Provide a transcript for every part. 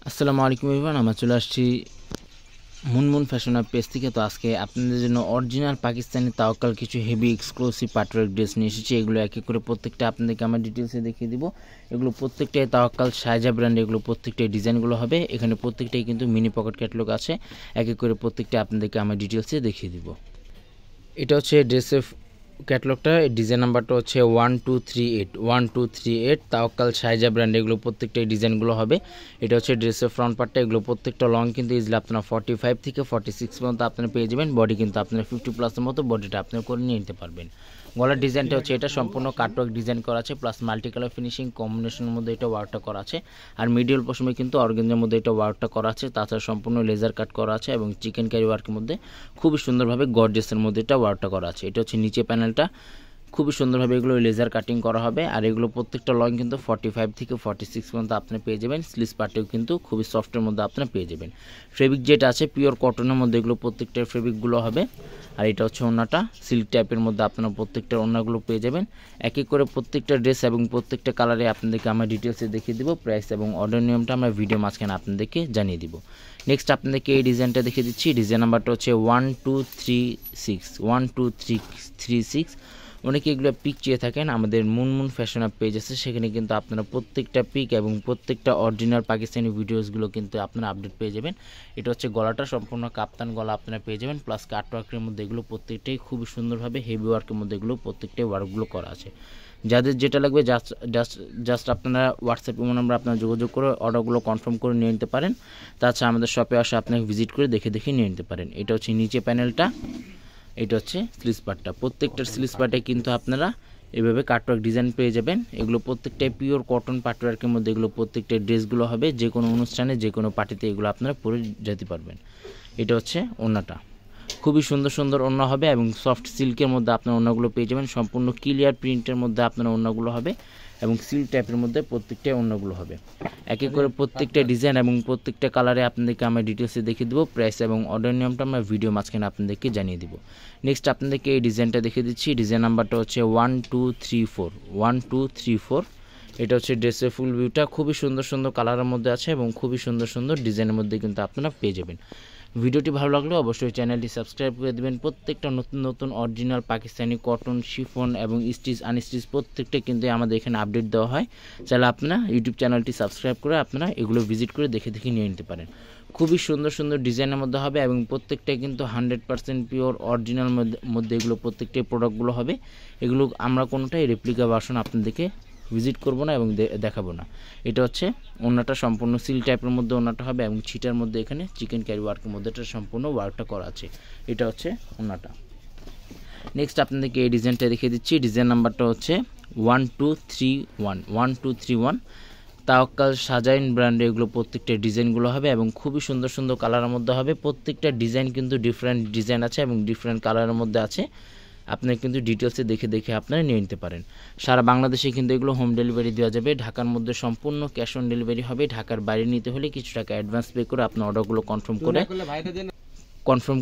আসসালামু আলাইকুম এভরিওয়ান, আমরা চলে আসছি মুনমুন ফ্যাশন পেজ থেকে। তো আজকে আপনাদের জন্য অরিজিনাল পাকিস্তানি তাওয়াক্কাল কিছু হেভি এক্সক্লুসিভ পাটওয়ার্ক ড্রেস নিয়ে এসেছি। এগুলো এক এক করে প্রত্যেকটা আপনাদেরকে আমার ডিটেলসে দেখিয়ে দিব। এগুলো প্রত্যেকটাই তাওয়াক্কাল শাইজা ব্র্যান্ডে, এগুলো প্রত্যেকটাই ডিজাইনগুলো হবে। এখানে প্রত্যেকটাই কিন্তু মিনি পকেট ক্যাটালগ আছে। এক এক করে প্রত্যেকটা আপনাদেরকে আমার ডিটেলসে দেখিয়ে দিব। এটা হচ্ছে ড্রেসের ক্যাটালগটা, ডিজাইন নাম্বারটা হচ্ছে 1238 তাওয়াক্কাল শাইজা ব্র্যান্ড, এগুলো প্রত্যেকটা ডিজাইনগুলো হবে। এটা হচ্ছে ড্রেসের ফ্রন্ট পার্টটা। এগুলো প্রত্যেকটা লং কিন্তু ইজিলি আপনারা 45 থেকে 46 পর্যন্ত আপনারা পেয়ে যাবেন। বডি কিন্তু আপনারা 50+ মতো বডিটা আপনারা করে নিয়ে নিতে পারবেন। গলার ডিজাইনটা হচ্ছে এটা সম্পূর্ণ কাটওয়ার্ক ডিজাইন করা আছে, প্লাস মাল্টি কালার ফিনিশিং কম্বিনেশনের মধ্যে এটা ওয়ার্কটা করা আছে। আর মিডিয়াল পশমে কিন্তু অর্গানজার মধ্যে এটা ওয়ার্কটা করা আছে। তাছাড়া সম্পূর্ণ লেজার কাট করা আছে এবং চিকেন কারি ওয়ার্কের মধ্যে খুবই সুন্দরভাবে গর্জিয়াসের মধ্যে এটা ওয়ার্কটা করা আছে। এটা হচ্ছে নিচে প্যানেলটা, খুবই সুন্দরভাবে এগুলো লেজার কাটিং করা হবে। আর এগুলো প্রত্যেকটা লং কিন্তু 45 থেকে 46 পর্যন্ত আপনি পেয়ে যাবেন। স্লিভস পার্টেও কিন্তু খুবই সফটের মধ্যে আপনারা পেয়ে যাবেন। ফেব্রিক যেটা আছে পিওর কটনের মধ্যে এগুলো প্রত্যেকটা ফেব্রিকগুলো হবে। আর এটা হচ্ছে ওড়নাটা, সিল্ক টাইপের মধ্যে আপনারা প্রত্যেকটা ওড়নাগুলো পেয়ে যাবেন। এক এক করে প্রত্যেকটা ড্রেস এবং প্রত্যেকটা কালারে আপনাদেরকে আমরা ডিটেলসে দেখিয়ে দিব। প্রাইস এবং অর্ডার নিয়মটা আমরা ভিডিও মাঝখানে আপনাদেরকে জানিয়ে দিব। নেক্সট আপনাদেরকে এই ডিজাইনটা দেখিয়ে দিচ্ছি। ডিজাইন নাম্বারটা হচ্ছে 1236। অনেকে এগুলো পিক চেয়ে থাকেন, আমাদের মুনমুন ফ্যাশন পেজ আছে, সেখানে কিন্তু আপনারা প্রত্যেকটা পিক এবং প্রত্যেকটা অরিজিনাল পাকিস্তানি ভিডিওসগুলো কিন্তু আপনারা আপডেট পেয়ে যাবেন। এটা হচ্ছে গলাটা, সম্পূর্ণ কাপ্তান গলা আপনারা পেয়ে যাবেন, প্লাস কাটওয়ার্কের মধ্যে এগুলো প্রত্যেকটাই খুবই সুন্দরভাবে হেভি ওয়ার্কের মধ্যে এগুলো প্রত্যেকটাই ওয়ার্কগুলো করা আছে। যাদের যেটা লাগবে জাস্ট আপনারা হোয়াটসঅ্যাপ নাম্বার আপনারা যোগাযোগ করে অর্ডারগুলো কনফার্ম করে নিয়ে নিতে পারেন। তাছাড়া আমাদের শপে আসে আপনাকে ভিজিট করে দেখে নিয়ে নিতে পারেন। এটা হচ্ছে নিচে প্যানেলটা, এটা হচ্ছে স্লিভস পার্টটা। প্রত্যেকটার স্লিভস পার্টে কিন্তু আপনারা এভাবে কাটওয়ার্ক ডিজাইন পেয়ে যাবেন। এগুলো প্রত্যেকটাই পিওর কটন পাটওয়ার্কের মধ্যে এগুলো প্রত্যেকটা ড্রেসগুলো হবে। যে কোনো অনুষ্ঠানে যে কোনো পার্টিতে এগুলো আপনারা পরে যেতে পারবেন। এটা হচ্ছে ওড়নাটা, খুবই সুন্দর সুন্দর ওড়না হবে এবং সফট সিল্কের মধ্যে আপনার ওড়নাগুলো পেয়ে যাবেন। সম্পূর্ণ ক্লিয়ার প্রিন্টের মধ্যে আপনার ওড়নাগুলো হবে এবং সিল্ক টাইপের মধ্যে প্রত্যেকটা ওড়নাগুলো হবে। এক এক করে প্রত্যেকটা ডিজাইন এবং প্রত্যেকটা কালারে আপনাদেরকে আমরা ডিটেলসে দেখিয়ে দেবো। প্রাইস এবং অর্ডার নিয়মটা আমরা ভিডিও মাঝখানে আপনাদেরকে জানিয়ে দিব। নেক্সট আপনাদেরকে এই ডিজাইনটা দেখিয়ে দিচ্ছি। ডিজাইন নাম্বারটা হচ্ছে 1234। এটা হচ্ছে ড্রেসের ফুল ভিউটা, খুবই সুন্দর সুন্দর কালারের মধ্যে আছে এবং খুবই সুন্দর সুন্দর ডিজাইনের মধ্যে কিন্তু আপনারা পেয়ে যাবেন। ভিডিওটি ভালো লাগলে অবশ্যই চ্যানেলটি সাবস্ক্রাইব করে দেবেন। প্রত্যেকটা নতুন নতুন অরিজিনাল পাকিস্তানি কটন, শিফন এবং স্টিচ আনস্টিচ প্রত্যেকটা কিন্তু আমাদের এখানে আপডেট দেওয়া হয়। চাইলে আপনারা ইউটিউব চ্যানেলটি সাবস্ক্রাইব করে আপনারা এগুলো ভিজিট করে দেখে নিয়ে নিতে পারেন। খুবই সুন্দর সুন্দর ডিজাইনের মধ্যে হবে এবং প্রত্যেকটাই কিন্তু 100% পিওর অরিজিনাল মধ্যে এগুলো প্রত্যেকটাই প্রোডাক্টগুলো হবে। এগুলো আমরা কোনোটাই রেপ্লিকা ভার্সন আপনাদেরকে ভিজিট করব না এবং দেখাবো না। এটা হচ্ছে ওড়নাটা, সম্পূর্ণ সিল্ক টাইপের মধ্যে ওড়নাটা হবে এবং ছিটার মধ্যে এখানে চিকেন ক্যারি ওয়ার্কের মধ্যে এটা সম্পূর্ণ ওয়ার্কটা করা আছে। এটা হচ্ছে ওড়নাটা। নেক্সট আপনাদেরকে এই ডিজাইনটা দেখিয়ে দিচ্ছি। ডিজাইন নাম্বারটা হচ্ছে 1231 তাওয়াক্কাল শাজাইন ব্র্যান্ডে এগুলো প্রত্যেকটা ডিজাইনগুলো হবে এবং খুবই সুন্দর সুন্দর কালারের মধ্যে হবে। প্রত্যেকটা ডিজাইন কিন্তু ডিফারেন্ট ডিজাইন আছে এবং ডিফারেন্ট কালারের মধ্যে আছে। আপনারা কিন্তু ডিটেলসে দেখে আপনারা নিয়ে নিতে পারেন। সারা বাংলাদেশে কিন্তু এগুলো হোম ডেলিভারি দেওয়া যাবে। ঢাকার মধ্যে সম্পূর্ণ ক্যাশ অন ডেলিভারি হবে। ঢাকার বাইরে নিতে হলে কিছু টাকা অ্যাডভান্স পে করে আপনার অর্ডারগুলো কনফার্ম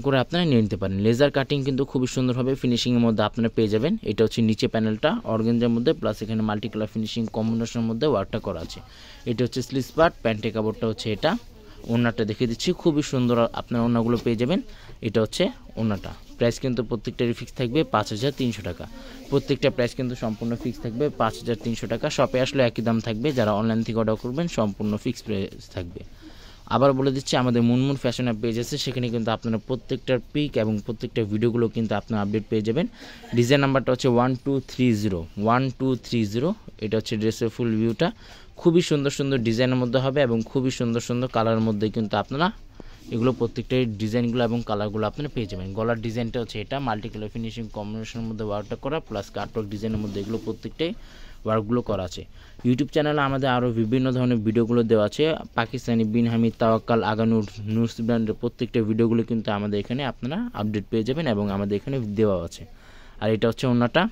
করে আপনারা নিয়ে নিতে পারেন। লেজার কাটিং কিন্তু খুবই সুন্দরভাবে ফিনিশিংয়ের মধ্যে আপনারা পেয়ে যাবেন। এটা হচ্ছে নিচে প্যানেলটা অর্গানজার মধ্যে, প্লাস এখানে মাল্টি কালার ফিনিশিং কম্বিনেশনের মধ্যে ওয়ার্কটা করা আছে। এটা হচ্ছে স্লিভস পার্ট, প্যান্টের কাপড়টা হচ্ছে এটা। ওড়নাটা দেখিয়ে দিচ্ছি, খুবই সুন্দর আপনার ওড়নাগুলো পেয়ে যাবেন। এটা হচ্ছে ওড়নাটা। প্রাইস কিন্তু প্রত্যেকটারই ফিক্স থাকবে 5300 টাকা। প্রত্যেকটা প্রাইস কিন্তু সম্পূর্ণ ফিক্স থাকবে 5300 টাকা। শপে আসলে একই দাম থাকবে, যারা অনলাইন থেকে অর্ডার করবেন সম্পূর্ণ ফিক্স প্রাইস থাকবে। আবার বলে দিচ্ছি, আমাদের মুনমুন ফ্যাশন পেজ আছে, সেখানে কিন্তু আপনারা প্রত্যেকটার পিক এবং প্রত্যেকটা ভিডিওগুলো কিন্তু আপনারা আপডেট পেয়ে যাবেন। ডিজাইন নাম্বারটা হচ্ছে 1230। এটা হচ্ছে ড্রেসের ফুল ভিউটা, খুবই সুন্দর সুন্দর ডিজাইনের মধ্যে হবে এবং খুবই সুন্দর সুন্দর কালারের মধ্যে কিন্তু আপনারা এগুলো প্রত্যেকটাই ডিজাইনগুলো এবং কালারগুলো আপনারা পেয়ে যাবেন। গলার ডিজাইনটা হচ্ছে এটা, মাল্টি কালার ফিনিশিং কম্বিনেশনের মধ্যে ওয়ার্কটা করা, প্লাস কাটওয়ার্ক ডিজাইনের মধ্যে এগুলো প্রত্যেকটাই ওয়ার্কগুলো করা আছে। ইউটিউব চ্যানেলে আমাদের আরও বিভিন্ন ধরনের ভিডিওগুলো দেওয়া আছে। পাকিস্তানি বিন হামিদ, তাওয়াক্কাল, আগানুর, নুরস ব্র্যান্ডের প্রত্যেকটা ভিডিওগুলো কিন্তু আমাদের এখানে আপনারা আপডেট পেয়ে যাবেন এবং আমাদের এখানে দেওয়া আছে। আর এটা হচ্ছে ওড়নাটা,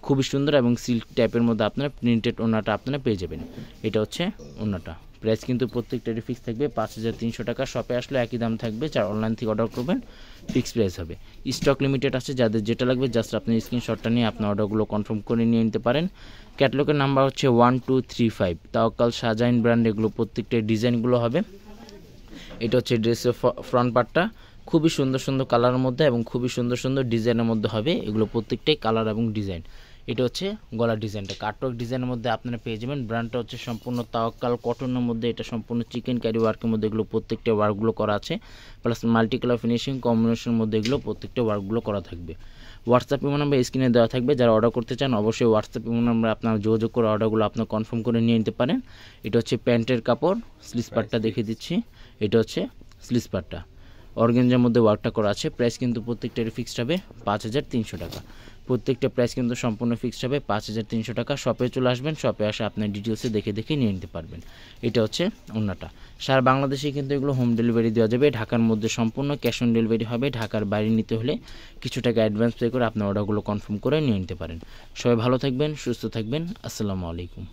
খুবই সুন্দর এবং সিল্ক টাইপের মধ্যে আপনারা প্রিন্টেড ওড়নাটা আপনারা পেয়ে যাবেন। এটা হচ্ছে ওড়নাটা। প্রাইস কিন্তু প্রত্যেকটারই ফিক্স থাকবে 5300 টাকা। শপে আসলে একই দাম থাকবে, যারা অনলাইন থেকে অর্ডার করবেন ফিক্স প্রাইস হবে। স্টক লিমিটেড আছে, যাদের যেটা লাগবে জাস্ট আপনি স্ক্রিনশটটা নিয়ে আপনার অর্ডারগুলো কনফার্ম করে নিয়ে নিতে পারেন। ক্যাটালগের নাম্বার হচ্ছে 1235। তাওয়াক্কাল, শাহজাহান ব্র্যান্ড, এগুলো প্রত্যেকটা ডিজাইনগুলো হবে। এটা হচ্ছে ড্রেসের ফ্রন্ট পার্টটা, খুবই সুন্দর সুন্দর কালারের মধ্যে এবং খুবই সুন্দর সুন্দর ডিজাইনের মধ্যে হবে। এগুলো প্রত্যেকটাই কালার এবং ডিজাইন। এটা হচ্ছে গলার ডিজাইনটা, কাটওয়ার্ক ডিজাইনের মধ্যে আপনারা পেয়ে যাবেন। ব্র্যান্ডটা হচ্ছে সম্পূর্ণ তাওয়াক্কাল কটনের মধ্যে, এটা সম্পূর্ণ চিকেন ক্যারি ওয়ার্কের মধ্যে এগুলো প্রত্যেকটা ওয়ার্কগুলো করা আছে, প্লাস মাল্টি কালার ফিনিশিং কম্বিনেশনের মধ্যে এগুলো প্রত্যেকটা ওয়ার্কগুলো করা থাকবে। হোয়াটসঅ্যাপ ইমো নাম্বার স্ক্রিনে দেওয়া থাকবে, যারা অর্ডার করতে চান অবশ্যই হোয়াটসঅ্যাপ ইমো নাম্বার আপনারা যোগাযোগ করে অর্ডারগুলো আপনার কনফার্ম করে নিয়ে নিতে পারেন। এটা হচ্ছে প্যান্টের কাপড়, স্লিভস পার্টটা দেখিয়ে দিচ্ছি। এটা হচ্ছে স্লিভস পার্টটা, অর্গানজার মধ্যে ওয়ার্কটা করা আছে। প্রাইস কিন্তু প্রত্যেকটারই ফিক্সড হবে 5300 টাকা। প্রত্যেকটা প্রাইস কিন্তু সম্পূর্ণ ফিক্সড হবে 5300 টাকা। শপে চলে আসবেন, শপে আসে আপনার ডিটেলসে দেখে দেখে নিয়ে নিতে পারবেন। এটা হচ্ছে ওড়নাটা। সারা বাংলাদেশে কিন্তু এগুলো হোম ডেলিভারি দেওয়া যাবে। ঢাকার মধ্যে সম্পূর্ণ ক্যাশ অন ডেলিভারি হবে। ঢাকার বাইরে নিতে হলে কিছু টাকা অ্যাডভান্স পে করে আপনার অর্ডারগুলো কনফার্ম করে নিয়ে নিতে পারেন। সবাই ভালো থাকবেন, সুস্থ থাকবেন। আসসালামু আলাইকুম।